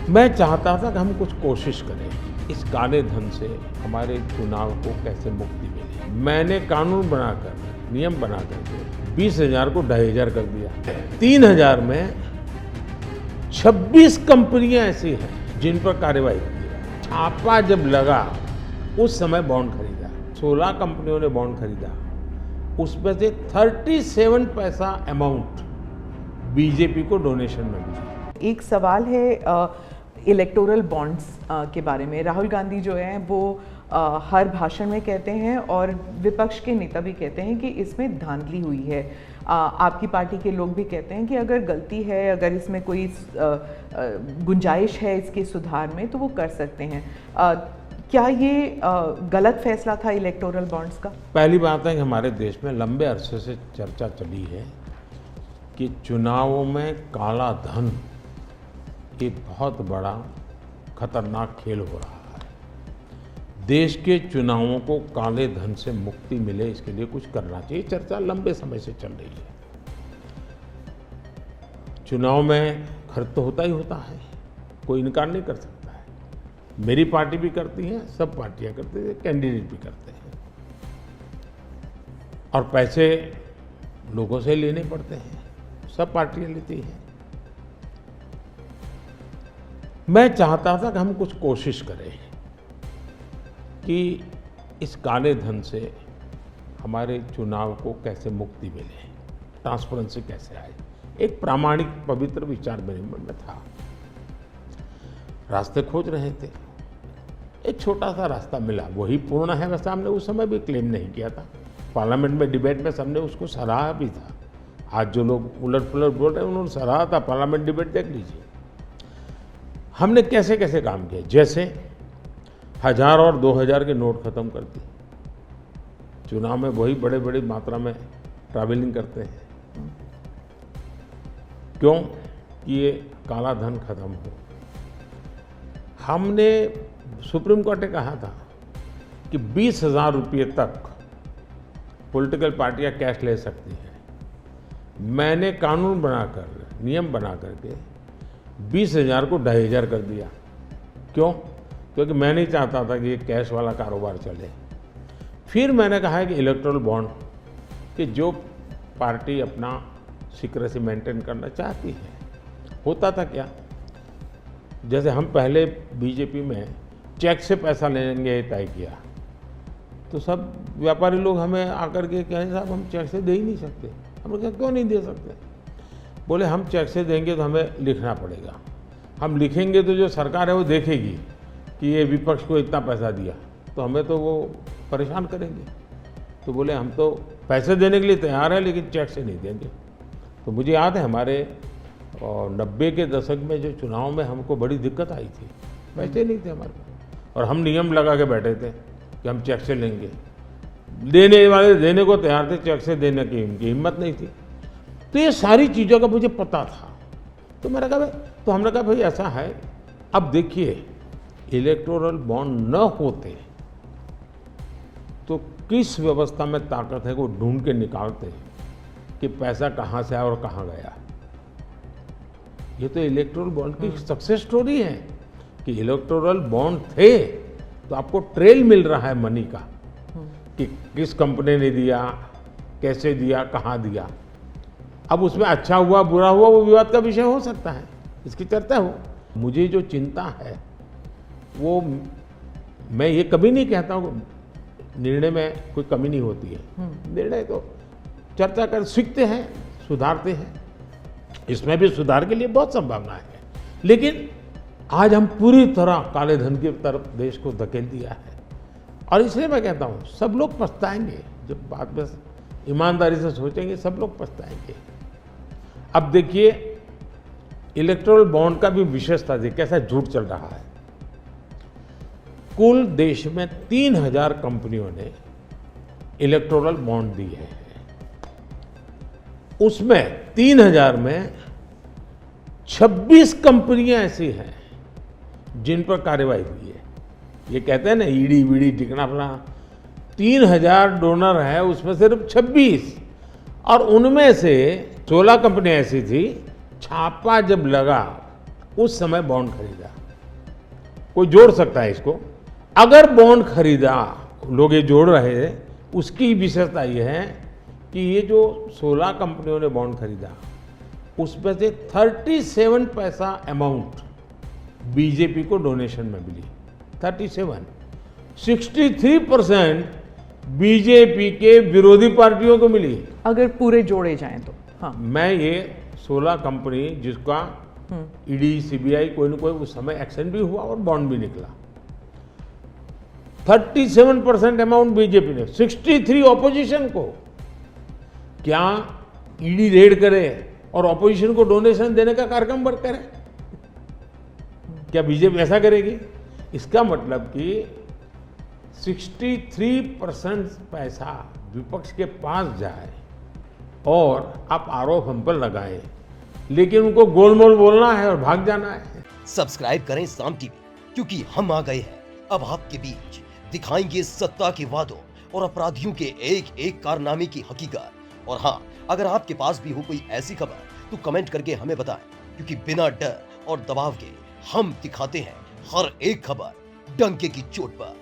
मैं चाहता था कि हम कुछ कोशिश करें, इस काले धन से हमारे चुनाव को कैसे मुक्ति मिले। मैंने कानून बनाकर, नियम बना करके 20,000 को 2,500 कर दिया। 3,000 में 26 कंपनियां ऐसी हैं जिन पर कार्रवाई की है। छापा जब लगा उस समय बॉन्ड खरीदा, 16 कंपनियों ने बॉन्ड खरीदा, उसमें से 37 पैसा अमाउंट बीजेपी को डोनेशन में मिला। एक सवाल है इलेक्टोरल बॉन्ड्स के बारे में। राहुल गांधी जो हैं वो हर भाषण में कहते हैं और विपक्ष के नेता भी कहते हैं कि इसमें धांधली हुई है। आपकी पार्टी के लोग भी कहते हैं कि अगर गलती है, अगर इसमें कोई गुंजाइश है इसके सुधार में तो वो कर सकते हैं। क्या ये गलत फैसला था इलेक्टोरल बॉन्ड्स का? पहली बात है कि हमारे देश में लंबे अरसे से चर्चा चली है कि चुनावों में काला धन एक बहुत बड़ा खतरनाक खेल हो रहा है। देश के चुनावों को काले धन से मुक्ति मिले, इसके लिए कुछ करना चाहिए। चर्चा लंबे समय से चल रही है। चुनाव में खर्च तो होता ही होता है, कोई इनकार नहीं कर सकता है। मेरी पार्टी भी करती है, सब पार्टियां करती है, कैंडिडेट भी करते हैं, और पैसे लोगों से लेने पड़ते हैं, सब पार्टियां लेती हैं। मैं चाहता था कि हम कुछ कोशिश करें कि इस काले धन से हमारे चुनाव को कैसे मुक्ति मिले, ट्रांसपेरेंसी कैसे आए। एक प्रामाणिक पवित्र विचार मेरे मन में था। रास्ते खोज रहे थे, एक छोटा सा रास्ता मिला, वही पूर्ण है। वैसे हमने उस समय भी क्लेम नहीं किया था, पार्लियामेंट में डिबेट में सबने उसको सराहा भी था। आज जो लोग उलट पुलट बोल रहे हैं उन्होंने सराहा था, पार्लियामेंट डिबेट देख लीजिए। हमने कैसे कैसे काम किया, जैसे 1000 और 2000 के नोट खत्म कर दिए। चुनाव में वही बड़े बड़ी मात्रा में ट्रैवलिंग करते हैं, क्यों कि ये काला धन खत्म हो। हमने, सुप्रीम कोर्ट ने कहा था कि 20,000 रुपये तक पॉलिटिकल पार्टियां कैश ले सकती हैं। मैंने कानून बनाकर, नियम बना करके 20,000 को 2,500 कर दिया। क्यों? क्योंकि मैं नहीं चाहता था कि ये कैश वाला कारोबार चले। फिर मैंने कहा है कि इलेक्टोरल बॉन्ड, कि जो पार्टी अपना सीक्रेसी मेंटेन करना चाहती है। होता था क्या, जैसे हम पहले बीजेपी में चेक से पैसा लेंगे तय किया, तो सब व्यापारी लोग हमें आकर के कहें साहब हम चेक से दे ही नहीं सकते। हमने कहा क्यों नहीं दे सकते? बोले हम चेक से देंगे तो हमें लिखना पड़ेगा, हम लिखेंगे तो जो सरकार है वो देखेगी कि ये विपक्ष को इतना पैसा दिया, तो हमें तो वो परेशान करेंगे। तो बोले हम तो पैसे देने के लिए तैयार है लेकिन चेक से नहीं देंगे। तो मुझे याद है हमारे 90 के दशक में जो चुनाव में हमको बड़ी दिक्कत आई थी, पैसे नहीं थे हमारे पास, और हम नियम लगा के बैठे थे कि हम चेक से लेंगे। देने वाले देने को तैयार थे, चेक से देने की उनकी हिम्मत नहीं थी। तो ये सारी चीज़ों का मुझे पता था। तो मैंने कहा तो हमने कहा भाई ऐसा है, अब देखिए इलेक्टोरल बॉन्ड न होते तो किस व्यवस्था में ताकत है वो ढूंढ के निकालते कि पैसा कहाँ से आया और कहाँ गया। ये तो इलेक्टोरल बॉन्ड की सक्सेस स्टोरी है कि इलेक्टोरल बॉन्ड थे तो आपको ट्रेल मिल रहा है मनी का, कि किस कंपनी ने दिया, कैसे दिया, कहाँ दिया। अब उसमें अच्छा हुआ बुरा हुआ वो विवाद का विषय हो सकता है, इसकी चर्चा हो। मुझे जो चिंता है वो, मैं ये कभी नहीं कहता हूँ निर्णय में कोई कमी नहीं होती है। निर्णय तो चर्चा कर सीखते हैं, सुधारते हैं, इसमें भी सुधार के लिए बहुत संभावना है। लेकिन आज हम पूरी तरह काले धन की तरफ देश को धकेल दिया है, और इसलिए मैं कहता हूँ सब लोग पछताएंगे। जब बाद में ईमानदारी से सोचेंगे सब लोग पछताएंगे। अब देखिए इलेक्टोरल बॉन्ड का भी विशेषता देखिए कैसा झूठ चल रहा है। कुल देश में 3,000 कंपनियों ने इलेक्टोरल बॉन्ड दिए हैं। उसमें 3,000 में 26 कंपनियां ऐसी हैं जिन पर कार्रवाई हुई है। ये कहते हैं ना ईडी वीडी टिकना फला, 3,000 डोनर है, उसमें सिर्फ 26, और उनमें से 16 कंपनियां ऐसी थी, छापा जब लगा उस समय बॉन्ड खरीदा। कोई जोड़ सकता है इसको। अगर बॉन्ड खरीदा, लोग ये जोड़ रहे हैं, उसकी विशेषता ये है कि ये जो 16 कंपनियों ने बॉन्ड खरीदा, उसमें से 37 पैसा अमाउंट बीजेपी को डोनेशन में मिली। 37, 63% बीजेपी के विरोधी पार्टियों को मिली। अगर पूरे जोड़े जाएं तो। हाँ, मैं ये 16 कंपनी जिसका ईडी, सीबीआई कोई न कोई उस समय एक्शन भी हुआ और बॉन्ड भी निकला। 37% अमाउंट बीजेपी ने, 63 ऑपोजिशन को। क्या ईडी रेड करे और ऑपोजिशन को डोनेशन देने का कार्यक्रम वर्क करे? क्या बीजेपी ऐसा करेगी? इसका मतलब कि 63% पैसा विपक्ष के पास जाए और आप आरोप हम पर लगाए, लेकिन उनको गोलमोल बोलना है और भाग जाना है। सब्सक्राइब करें साम टीवी, क्योंकि हम आ गए हैं अब आपके बीच, दिखाएंगे सत्ता के वादों और अपराधियों के एक एक कारनामे की हकीकत। और हाँ, अगर आपके पास भी हो कोई ऐसी खबर तो कमेंट करके हमें बताएं, क्योंकि बिना डर और दबाव के हम दिखाते हैं हर एक खबर डंके की चोट पर।